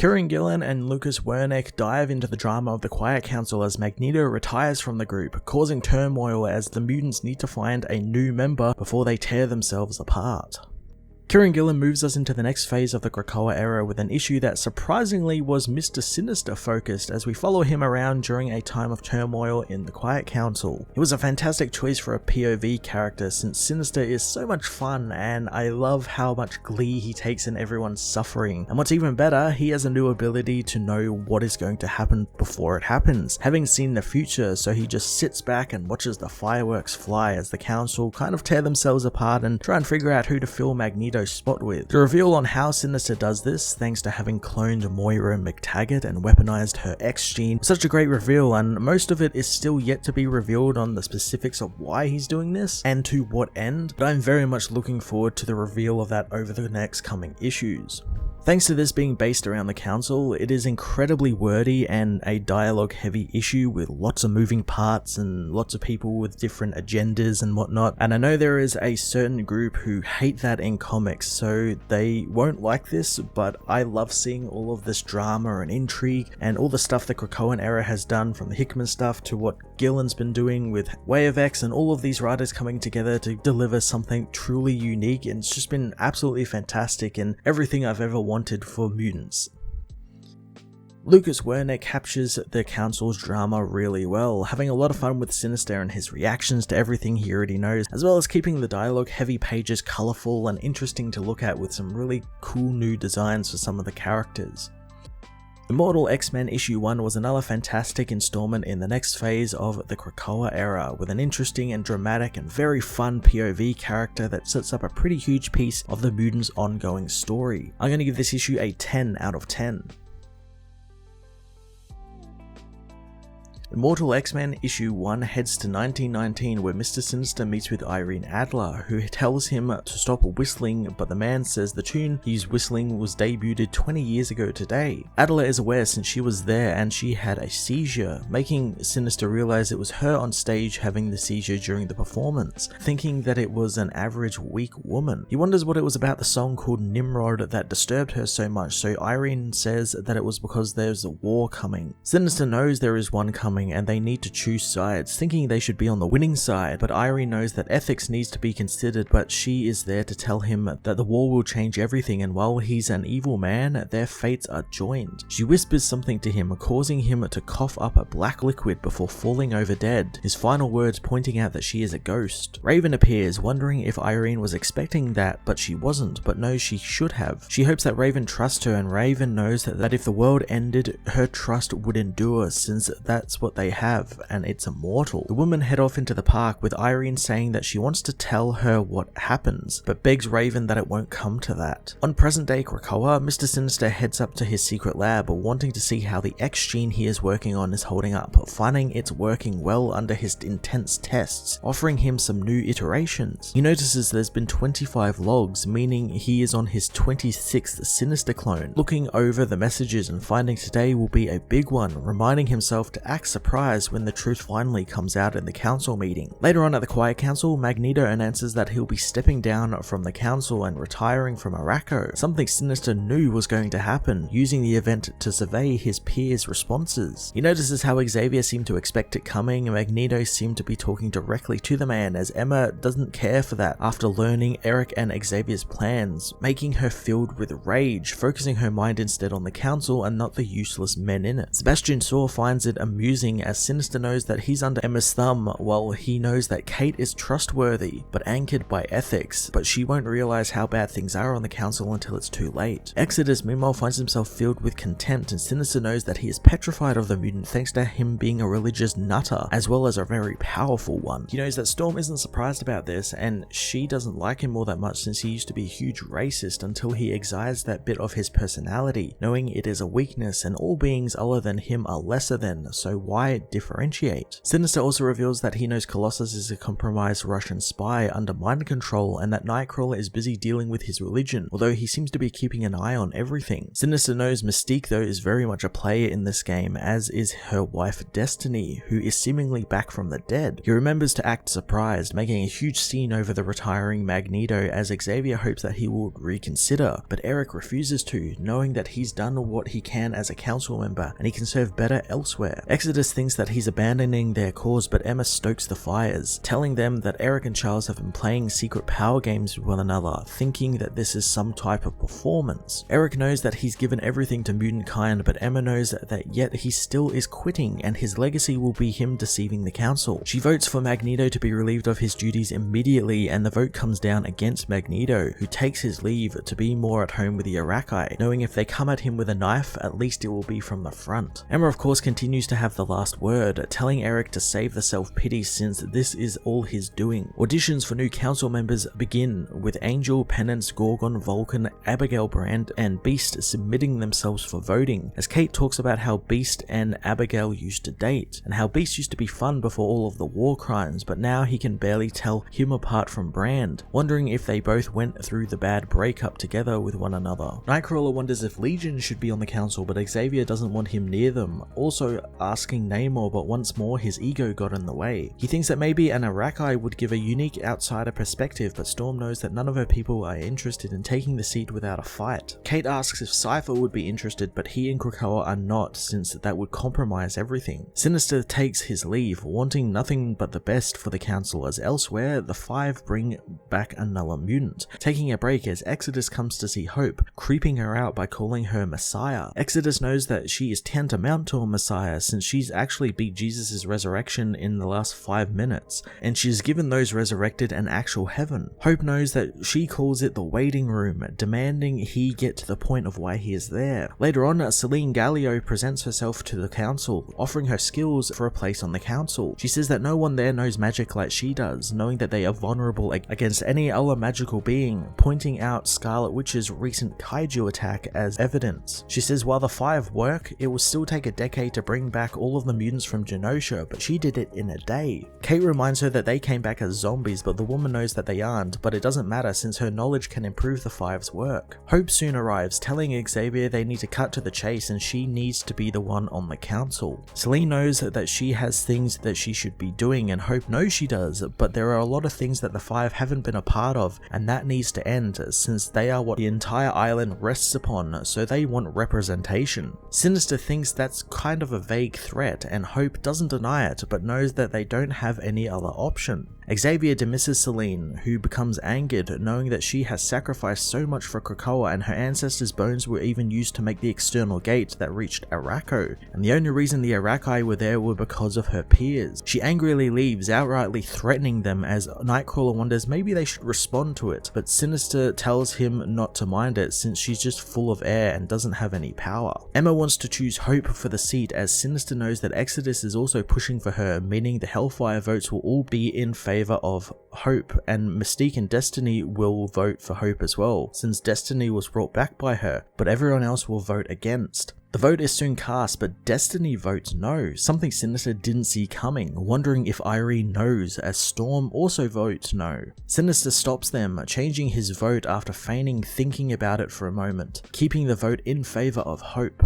Kieran Gillen and Lucas Wernick dive into the drama of the Quiet Council as Magneto retires from the group, causing turmoil as the mutants need to find a new member before they tear themselves apart. Kieran Gillen moves us into the next phase of the Krakoa era with an issue that surprisingly was Mr. Sinister focused as we follow him around during a time of turmoil in the Quiet Council. It was a fantastic choice for a POV character since Sinister is so much fun and I love how much glee he takes in everyone's suffering. And what's even better, he has a new ability to know what is going to happen before it happens, having seen the future, so he just sits back and watches the fireworks fly as the council kind of tear themselves apart and try and figure out who to fill Magneto's spot with. The reveal on how Sinister does this, thanks to having cloned Moira McTaggart and weaponized her X gene, was such a great reveal, and most of it is still yet to be revealed on the specifics of why he's doing this and to what end, but I'm very much looking forward to the reveal of that over the next coming issues. Thanks to this being based around the council, it is incredibly wordy and a dialogue heavy issue with lots of moving parts and lots of people with different agendas and whatnot, and I know there is a certain group who hate that in comics, so they won't like this, but I love seeing all of this drama and intrigue and all the stuff the Krakoan era has done, from the Hickman stuff to what Gillen's been doing with Way of X and all of these writers coming together to deliver something truly unique, and it's just been absolutely fantastic and everything I've ever wanted for mutants. Lucas Wernick captures the council's drama really well, having a lot of fun with Sinister and his reactions to everything he already knows, as well as keeping the dialogue heavy pages colourful and interesting to look at with some really cool new designs for some of the characters. Immortal X-Men issue 1 was another fantastic installment in the next phase of the Krakoa era, with an interesting and dramatic and very fun POV character that sets up a pretty huge piece of the mutants' ongoing story. I'm going to give this issue a 10 out of 10. Immortal X-Men issue 1 heads to 1919 where Mr. Sinister meets with Irene Adler, who tells him to stop whistling, but the man says the tune he's whistling was debuted 20 years ago today. Adler is aware since she was there and she had a seizure, making Sinister realize it was her on stage having the seizure during the performance, thinking that it was an average weak woman. He wonders what it was about the song called Nimrod that disturbed her so much, so Irene says that it was because there's a war coming. Sinister knows there is one coming and they need to choose sides, thinking they should be on the winning side, but Irene knows that ethics needs to be considered, but she is there to tell him that the war will change everything, and while he's an evil man, their fates are joined. She whispers something to him, causing him to cough up a black liquid before falling over dead, his final words pointing out that she is a ghost. Raven appears, wondering if Irene was expecting that, but she wasn't, but knows she should have. She hopes that Raven trusts her, and Raven knows that if the world ended, her trust would endure, since that's what they have, and it's immortal. The women head off into the park with Irene saying that she wants to tell her what happens, but begs Raven that it won't come to that. On present day Krakoa, Mr. Sinister heads up to his secret lab, wanting to see how the X gene he is working on is holding up, finding it's working well under his intense tests, offering him some new iterations. He notices there's been 25 logs, meaning he is on his 26th Sinister clone, looking over the messages and finding today will be a big one, reminding himself to act surprised when the truth finally comes out in the council meeting. Later on at the Quiet Council, Magneto announces that he'll be stepping down from the council and retiring from Arakko, something Sinister knew was going to happen, using the event to survey his peers' responses. He notices how Xavier seemed to expect it coming, and Magneto seemed to be talking directly to the man, as Emma doesn't care for that after learning Eric and Xavier's plans, making her filled with rage, focusing her mind instead on the council and not the useless men in it. Sebastian Shaw finds it amusing as Sinister knows that he's under Emma's thumb, while he knows that Kate is trustworthy but anchored by ethics, but she won't realize how bad things are on the council until it's too late. Exodus meanwhile finds himself filled with contempt, and Sinister knows that he is petrified of the mutant thanks to him being a religious nutter as well as a very powerful one. He knows that Storm isn't surprised about this, and she doesn't like him all that much since he used to be a huge racist until he excised that bit of his personality, knowing it is a weakness and all beings other than him are lesser than, so why why differentiate? Sinister also reveals that he knows Colossus is a compromised Russian spy under mind control and that Nightcrawler is busy dealing with his religion, although he seems to be keeping an eye on everything. Sinister knows Mystique though is very much a player in this game, as is her wife Destiny, who is seemingly back from the dead. He remembers to act surprised, making a huge scene over the retiring Magneto as Xavier hopes that he will reconsider, but Eric refuses to, knowing that he's done what he can as a council member and he can serve better elsewhere. Exodus thinks that he's abandoning their cause, but Emma stokes the fires, telling them that Eric and Charles have been playing secret power games with one another, thinking that this is some type of performance. Eric knows that he's given everything to mutant kind, but Emma knows that yet he still is quitting and his legacy will be him deceiving the council. She votes for Magneto to be relieved of his duties immediately, and the vote comes down against Magneto, who takes his leave to be more at home with the Arachai, knowing if they come at him with a knife, at least it will be from the front. Emma of course continues to have the last word, telling Eric to save the self-pity since this is all his doing. Auditions for new council members begin, with Angel, Penance, Gorgon, Vulcan, Abigail Brand, and Beast submitting themselves for voting, as Kate talks about how Beast and Abigail used to date, and how Beast used to be fun before all of the war crimes, but now he can barely tell him apart from Brand, wondering if they both went through the bad breakup together with one another. Nightcrawler wonders if Legion should be on the council, but Xavier doesn't want him near them, also asking Namor, but once more his ego got in the way. He thinks that maybe an Arachai would give a unique outsider perspective, but Storm knows that none of her people are interested in taking the seat without a fight. Kate asks if Cypher would be interested, but he and Krakoa are not, since that would compromise everything. Sinister takes his leave, wanting nothing but the best for the council, as elsewhere the Five bring back another mutant, taking a break as Exodus comes to see Hope, creeping her out by calling her Messiah. Exodus knows that she is tantamount to a Messiah since she's actually beat Jesus' resurrection in the last 5 minutes, and she's given those resurrected an actual heaven. Hope knows that she calls it the waiting room, demanding he get to the point of why he is there. Later on, Celine Gallio presents herself to the council, offering her skills for a place on the council. She says that no one there knows magic like she does, knowing that they are vulnerable against any other magical being, pointing out Scarlet Witch's recent kaiju attack as evidence. She says while the Five work, it will still take a decade to bring back all of the mutants from Genosha, but she did it in a day. Kate reminds her that they came back as zombies, but the woman knows that they aren't, but it doesn't matter since her knowledge can improve the Five's work. Hope soon arrives, telling Xavier they need to cut to the chase and she needs to be the one on the council. Celine knows that she has things that she should be doing, and Hope knows she does, but there are a lot of things that the Five haven't been a part of, and that needs to end since they are what the entire island rests upon, so they want representation. Sinister thinks that's kind of a vague threat, and Hope doesn't deny it, but knows that they don't have any other option. Xavier dismisses Celine, who becomes angered knowing that she has sacrificed so much for Krakoa and her ancestors' bones were even used to make the external gate that reached Arakko, and the only reason the Arachai were there were because of her peers. She angrily leaves, outrightly threatening them as Nightcrawler wonders maybe they should respond to it, but Sinister tells him not to mind it since she's just full of air and doesn't have any power. Emma wants to choose Hope for the seat as Sinister knows that Exodus is also pushing for her, meaning the Hellfire votes will all be in favor of Hope, and Mystique and Destiny will vote for Hope as well, since Destiny was brought back by her, but everyone else will vote against. The vote is soon cast, but Destiny votes no, something Sinister didn't see coming, wondering if Irene knows, as Storm also votes no. Sinister stops them, changing his vote after feigning thinking about it for a moment, keeping the vote in favor of Hope.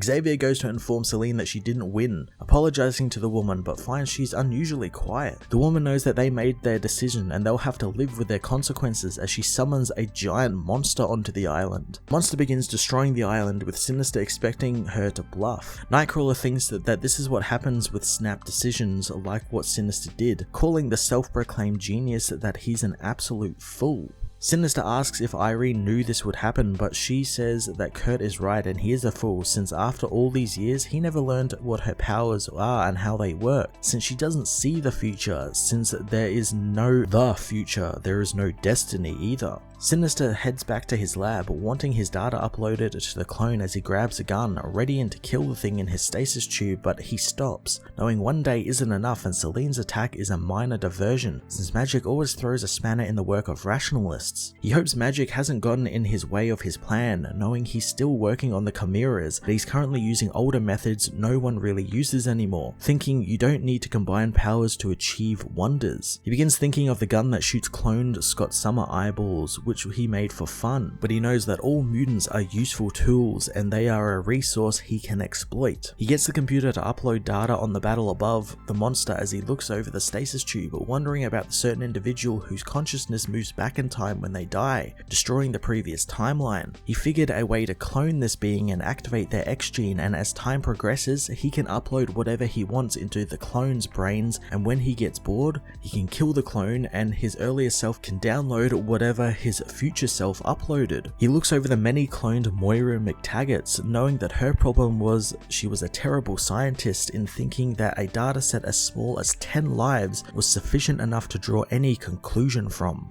Xavier goes to inform Celine that she didn't win, apologizing to the woman but finds she's unusually quiet. The woman knows that they made their decision and they'll have to live with their consequences as she summons a giant monster onto the island. The monster begins destroying the island with Sinister expecting her to bluff. Nightcrawler thinks that this is what happens with snap decisions like what Sinister did, calling the self-proclaimed genius that he's an absolute fool. Sinister asks if Irene knew this would happen, but she says that Kurt is right and he is a fool since after all these years he never learned what her powers are and how they work, since she doesn't see the future, since there is no the future, there is no destiny either. Sinister heads back to his lab, wanting his data uploaded to the clone as he grabs a gun, ready to kill the thing in his stasis tube, but he stops, knowing one day isn't enough and Selene's attack is a minor diversion, since magic always throws a spanner in the work of rationalists. He hopes magic hasn't gotten in his way of his plan, knowing he's still working on the chimeras, but he's currently using older methods no one really uses anymore, thinking you don't need to combine powers to achieve wonders. He begins thinking of the gun that shoots cloned Scott Summer eyeballs, which he made for fun, but he knows that all mutants are useful tools and they are a resource he can exploit. He gets the computer to upload data on the battle above the monster as he looks over the stasis tube, wondering about the certain individual whose consciousness moves back in time when they die, destroying the previous timeline. He figured a way to clone this being and activate their X gene, and as time progresses, he can upload whatever he wants into the clone's brains, and when he gets bored, he can kill the clone and his earlier self can download whatever his future self uploaded. He looks over the many cloned Moira McTaggarts, knowing that her problem was she was a terrible scientist in thinking that a dataset as small as 10 lives was sufficient enough to draw any conclusion from.